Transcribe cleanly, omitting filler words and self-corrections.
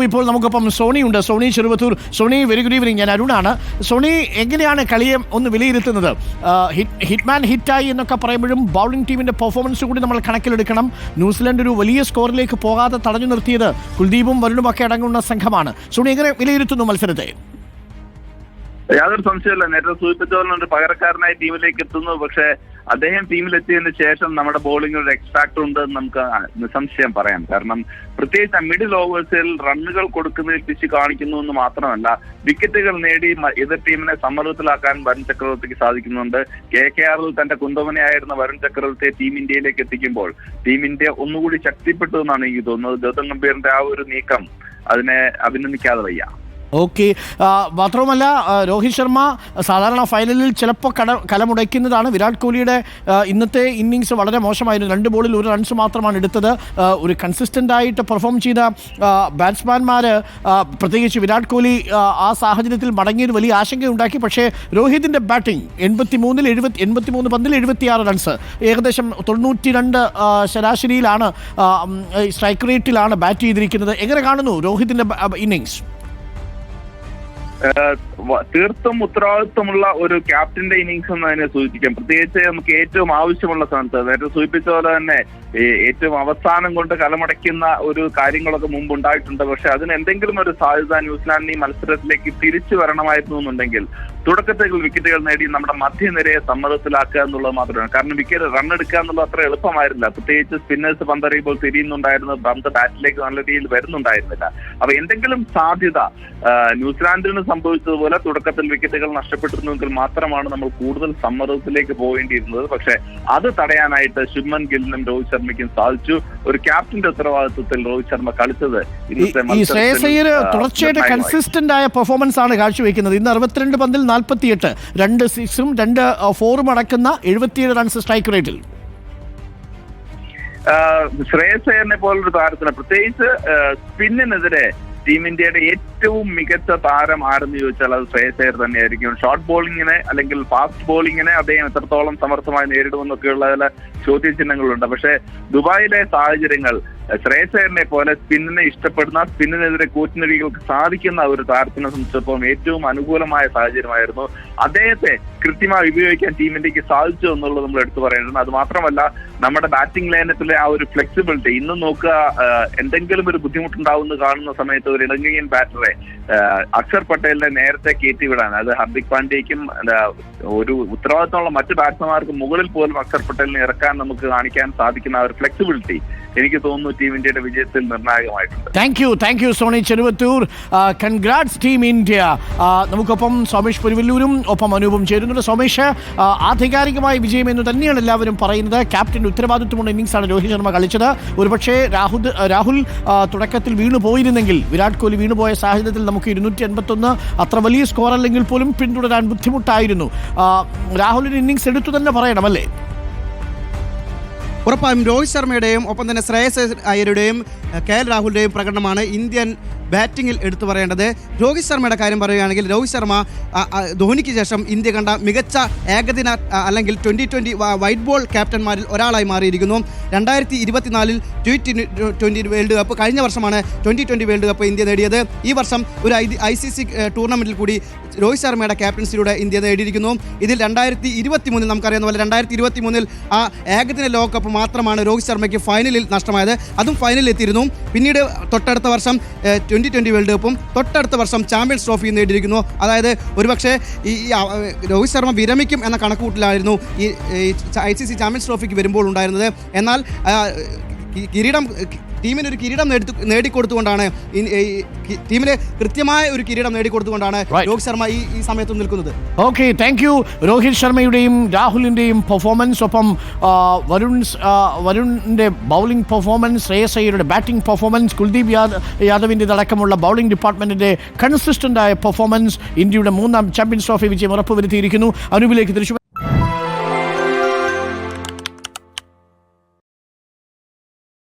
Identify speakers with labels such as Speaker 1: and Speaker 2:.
Speaker 1: ഇപ്പോൾ നമുക്കൊപ്പം സോണി ഉണ്ട്. Soni Cheruvathur. Soni, very good evening. ഞാൻ അരുണാണ്. സോണി, എങ്ങനെയാണ് കളിയെ ഒന്ന് വിലയിരുത്തുന്നത്? ഹിറ്റ്മാൻ ഹിറ്റായി എന്നൊക്കെ പറയുമ്പോഴും ബൗളിംഗ് ടീമിന്റെ പെർഫോമൻസ് കൂടി നമ്മൾ കണക്കിലെടുക്കണം. ന്യൂസിലൻഡ് ഒരു വലിയ സ്കോറിലേക്ക് പോകാതെ തടഞ്ഞു നിർത്തിയത് കുൽദീപും വരുണും ഒക്കെ അടങ്ങുന്ന സംഘമാണ്. സോണി, എങ്ങനെ വിലയിരുത്തുന്നു മത്സരത്തെ?
Speaker 2: യാതൊരു സംശയമില്ല, നേരത്തെ സൂചിപ്പിച്ചോളൊരു പകരക്കാരനായി ടീമിലേക്ക് എത്തുന്നു. പക്ഷേ അദ്ദേഹം ടീമിലെത്തിയതിനു ശേഷം നമ്മുടെ ബോളിംഗിൽ ഒരു എക്സ് ഫാക്ടർ ഉണ്ട് നമുക്ക് നിസ്സംശയം പറയാം. കാരണം പ്രത്യേകിച്ച് മിഡിൽ ഓവേഴ്സിൽ റണ്ണുകൾ കൊടുക്കുന്നതിൽ പിച്ച് കാണിക്കുന്നു എന്ന് മാത്രമല്ല, വിക്കറ്റുകൾ നേടി എതിർ ടീമിനെ സമ്മർദ്ദത്തിലാക്കാൻ വരുൺ ചക്രവർത്തിക്ക് സാധിക്കുന്നുണ്ട്. KKR-ൽ തന്റെ കുന്തവനെയായിരുന്ന വരുൺ ചക്രവർത്തിയെ ടീം ഇന്ത്യയിലേക്ക് എത്തിക്കുമ്പോൾ ടീം ഇന്ത്യ ഒന്നുകൂടി ശക്തിപ്പെട്ടു എന്നാണ് എനിക്ക് തോന്നുന്നത്. ഗൗതം ഗംഭീറിന്റെ ആ ഒരു നീക്കം അതിനെ അഭിനന്ദിക്കാതെ വയ്യ.
Speaker 1: ഓക്കെ. മാത്രവുമല്ല, രോഹിത് ശർമ്മ സാധാരണ ഫൈനലിൽ ചിലപ്പോൾ കലമുടയ്ക്കുന്നതാണ്. വിരാട് കോഹ്ലിയുടെ ഇന്നത്തെ ഇന്നിങ്സ് വളരെ മോശമായിരുന്നു. 2 ബോളിൽ 1 റൺസ് മാത്രമാണ് എടുത്തത്. ഒരു കൺസിസ്റ്റൻ്റ് ആയിട്ട് പെർഫോം ചെയ്ത ബാറ്റ്സ്മാൻമാർ, പ്രത്യേകിച്ച് വിരാട് കോഹ്ലി ആ സാഹചര്യത്തിൽ മടങ്ങിയൊരു വലിയ ആശങ്കയുണ്ടാക്കി. പക്ഷേ രോഹിതിൻ്റെ ബാറ്റിംഗ് 83 പന്തിൽ 76 റൺസ്, ഏകദേശം 92 ശരാശരിയിലാണ്, സ്ട്രൈക്ക് റേറ്റിലാണ് ബാറ്റ് ചെയ്തിരിക്കുന്നത്. എങ്ങനെ കാണുന്നു രോഹിതിൻ്റെ ഇന്നിങ്സ്?
Speaker 2: തീർത്തും ഉത്തരവാദിത്വമുള്ള ഒരു ക്യാപ്റ്റന്റെ ഇന്നിങ്സ് എന്ന് അതിനെ സൂചിപ്പിക്കാം. പ്രത്യേകിച്ച് നമുക്ക് ഏറ്റവും ആവശ്യമുള്ള സ്ഥാനത്ത് നേരത്തെ സൂചിപ്പിച്ച പോലെ തന്നെ ഏറ്റവും അവസാനം കൊണ്ട് കലമടയ്ക്കുന്ന ഒരു കാര്യങ്ങളൊക്കെ മുമ്പ് ഉണ്ടായിട്ടുണ്ട്. പക്ഷെ അതിന് എന്തെങ്കിലും ഒരു സാധ്യത ന്യൂസിലാൻഡിന് ഈ മത്സരത്തിലേക്ക് തിരിച്ചു വരണമായിരുന്നു എന്നുണ്ടെങ്കിൽ തുടക്കത്തിൽ വിക്കറ്റുകൾ നേടി നമ്മുടെ മധ്യനിരയെ സമ്മർദ്ദത്തിലാക്കുക എന്നുള്ളത് മാത്രമാണ്. കാരണം വിക്കറ്റ് റൺ എടുക്കുക എന്നുള്ളത് അത്ര എളുപ്പമായിരുന്നില്ല. പ്രത്യേകിച്ച് സ്പിന്നേഴ്സ് പന്തെറിയുമ്പോൾ തിരിയുന്നുണ്ടായിരുന്നു, പന്ത് ബാറ്റിലേക്ക് നല്ല രീതിയിൽ വരുന്നുണ്ടായിരുന്നില്ല. അപ്പൊ എന്തെങ്കിലും സാധ്യത ന്യൂസിലാൻഡിന് സംഭവിച്ചതുപോലെ തുടക്കത്തിൽ വിക്കറ്റുകൾ നഷ്ടപ്പെട്ടിരുന്നെങ്കിൽ മാത്രമാണ് നമ്മൾ കൂടുതൽ സമ്മർദ്ദത്തിലേക്ക് പോകേണ്ടിയിരുന്നത്. പക്ഷെ അത് തടയാനായിട്ട് ശുഭ്മൻ ഗില്ലിനും രോഹിത് ശർമ്മയ്ക്കും സാധിച്ചു. ഒരു ക്യാപ്റ്റന്റെ ഉത്തരവാദിത്വത്തിൽ രോഹിത് ശർമ്മ കളിച്ചത്
Speaker 1: തുടർച്ചയായിട്ട് കൺസിസ്റ്റന്റ് ആയ പെർഫോമൻസ് ആണ് കാഴ്ചവെക്കുന്നത്. ഇന്ന് 62 പന്തിൽ 48, 2 6-ഉം 2 4-ഉം അടക്കുന്ന 77 റൺസ് സ്ട്രൈക്ക് റേറ്റിൽ.
Speaker 2: ശ്രേയസ് അയ്യറിനെ പോലൊരു താരത്തിന് പ്രത്യേകിച്ച് സ്പിന്നിനെതിരെ ടീം ഇന്ത്യയുടെ ഏറ്റവും മികച്ച താരം ആരെന്ന് ചോദിച്ചാൽ അത് ശ്രേയസ് അയ്യർ തന്നെയായിരിക്കും. ഷോർട്ട് ബോളിങ്ങിനെ അല്ലെങ്കിൽ ഫാസ്റ്റ് ബോളിങ്ങിനെ അദ്ദേഹം എത്രത്തോളം സമർത്ഥമായി നേരിടുമെന്നൊക്കെയുള്ള ചോദ്യചിഹ്നങ്ങളുണ്ട്. പക്ഷേ ദുബായിലെ സാഹചര്യങ്ങൾ ശ്രേയസ് അയ്യറിനെ പോലെ സ്പിന്നിനെ ഇഷ്ടപ്പെടുന്ന, സ്പിന്നിനെതിരെ കൂറ്റിനടികൾക്ക് സാധിക്കുന്ന ഒരു താരത്തിനെ സംബന്ധിച്ചിടത്തോളം ഏറ്റവും അനുകൂലമായ സാഹചര്യമായിരുന്നു. അദ്ദേഹത്തെ കൃത്യമായി ഉപയോഗിക്കാൻ ടീം ഇന്ത്യക്ക് സാധിച്ചു എന്നുള്ളത് നമ്മൾ എടുത്തു പറയേണ്ടത്. അത് മാത്രമല്ല, നമ്മുടെ ബാറ്റിംഗ് ലൈനപ്പിലെ ആ ഒരു ഫ്ലെക്സിബിലിറ്റി ഇന്നും നോക്കുക, എന്തെങ്കിലും ഒരു ബുദ്ധിമുട്ടുണ്ടാവുമെന്ന് കാണുന്ന സമയത്ത് ഒരു ഇടങ്കയ്യൻ ബാറ്ററെ അക്ഷർ പട്ടേലിനെ നേരത്തെ കയറ്റിവിടാൻ, അത് ഹർദിക് പാണ്ഡ്യയ്ക്കും ഒരു ഉത്തരവാദിത്തമുള്ള മറ്റു ബാറ്റ്സ്മാൻമാർക്ക് മുകളിൽ പോലും അക്ഷർ പട്ടേലിനെ ഇറക്കാൻ നമുക്ക് കാണിക്കാൻ സാധിക്കുന്ന ആ ഒരു ഫ്ലെക്സിബിലിറ്റി എനിക്ക് തോന്നുന്നു ടീം ഇന്ത്യയുടെ വിജയത്തിൽ നിർണായകമായിട്ടുണ്ട്.
Speaker 1: Thank you Soni Cheruvathur. Congrats team India. നമുക്കൊപ്പം സോമേഷ് പുരിവല്ലൂരും ഒപ്പം അനൂപും ചേരുന്നുണ്ട്. സോമേഷ്, ആധികാരികമായ വിജയം എന്ന് തന്നെയാണ് എല്ലാവരും പറയുന്നത്. ക്യാപ്റ്റന്റെ ഉത്തരവാദിത്വമുള്ള ഇന്നിംഗ്സാണ് രോഹിത് ശർമ്മ കളിച്ചത്. ഒരുപക്ഷേ രാഹുൽ തുടക്കത്തിൽ വീണു പോയിരുന്നെങ്കിൽ, വിരാട് കോഹ്ലി വീണുപോയ സാഹചര്യത്തിൽ നമുക്ക് 281 അത്ര വലിയ സ്കോർ അല്ലെങ്കിൽ പോലും പിന്തുടരാൻ ബുദ്ധിമുട്ടായിരുന്നു. രാഹുലിന്റെ ഇന്നിംഗ്സ് എടുത്തു തന്നെ പറയണം, അല്ലേ?
Speaker 3: ഉറപ്പായും രോഹിത് ശർമ്മയുടെയും ഒപ്പം തന്നെ ശ്രേയസ് അയ്യരുടെയും KL രാഹുലിൻ്റെയും പ്രകടനമാണ് ഇന്ത്യൻ ബാറ്റിങ്ങിൽ എടുത്തു പറയേണ്ടത്. രോഹിത് ശർമ്മയുടെ കാര്യം പറയുകയാണെങ്കിൽ, രോഹിത് ശർമ്മ ധോണിക്ക് ശേഷം ഇന്ത്യ കണ്ട മികച്ച ഏകദിന അല്ലെങ്കിൽ 2020 വൈറ്റ് ബോൾ ക്യാപ്റ്റന്മാരിൽ ഒരാളായി മാറിയിരിക്കുന്നു. 2024 T20 വേൾഡ് കപ്പ്, കഴിഞ്ഞ വർഷമാണ് 2020 വേൾഡ് കപ്പ് ഇന്ത്യ നേടിയത്. ഈ വർഷം ഒരു ICC ടൂർണമെൻറ്റിൽ കൂടി രോഹിത് ശർമ്മയുടെ ക്യാപ്റ്റൻസിലൂടെ ഇന്ത്യ നേടിയിരിക്കുന്നു. ഇതിൽ 2023 നമുക്കറിയാവുന്ന പോലെ 2023 ആ ഏകദിന ലോകകപ്പ് മാത്രമാണ് രോഹിത് ശർമ്മയ്ക്ക് ഫൈനലിൽ നഷ്ടമായത്. അതും ഫൈനലിൽ എത്തിയിരുന്നു. പിന്നീട് തൊട്ടടുത്ത വർഷം 2020 വേൾഡ് കപ്പും തൊട്ടടുത്ത വർഷം ചാമ്പ്യൻസ് ട്രോഫിയും നേടിയിരിക്കുന്നു. അതായത് ഒരുപക്ഷെ ഈ രോഹിത് ശർമ്മ വിരമിക്കും എന്ന കണക്കുകൂട്ടലായിരുന്നു ഈ ICC ചാമ്പ്യൻസ് ട്രോഫിക്ക് വരുമ്പോൾ ഉണ്ടായിരുന്നത്. എന്നാൽ ടീമിന് ഒരു കിരീടം നേടിക്കൊടുത്തുകൊണ്ടാണ്, ടീമിന് കൃത്യമായ ഒരു കിരീടം നേടിക്കൊടുത്തുകൊണ്ടാണ് രോഹിത് ശർമ്മ ഈ സമയത്ത് നിൽക്കുന്നത്.
Speaker 1: Okay, thank you. രോഹിത് ശർമ്മയുടെയും രാഹുലിൻ്റെയും പെർഫോമൻസ്, ഒപ്പം വരുണിൻ്റെ ബൗളിംഗ് പെർഫോമൻസ്, ശ്രേയസ് അയ്യരുടെ ബാറ്റിംഗ് പെർഫോമൻസ്, കുൽദീപ് യാദവിൻ്റെ അടക്കമുള്ള ബൗളിംഗ് ഡിപ്പാർട്ട്മെൻറ്റിൻ്റെ കൺസിസ്റ്റൻ്റ് ആയ പെർഫോമൻസ് ഇന്ത്യയുടെ 3ാം ചാമ്പ്യൻസ് ട്രോഫി വിജയം ഉറപ്പുവരുത്തിയിരിക്കുന്നു. അനൂപിലേക്ക് തിരിച്ചു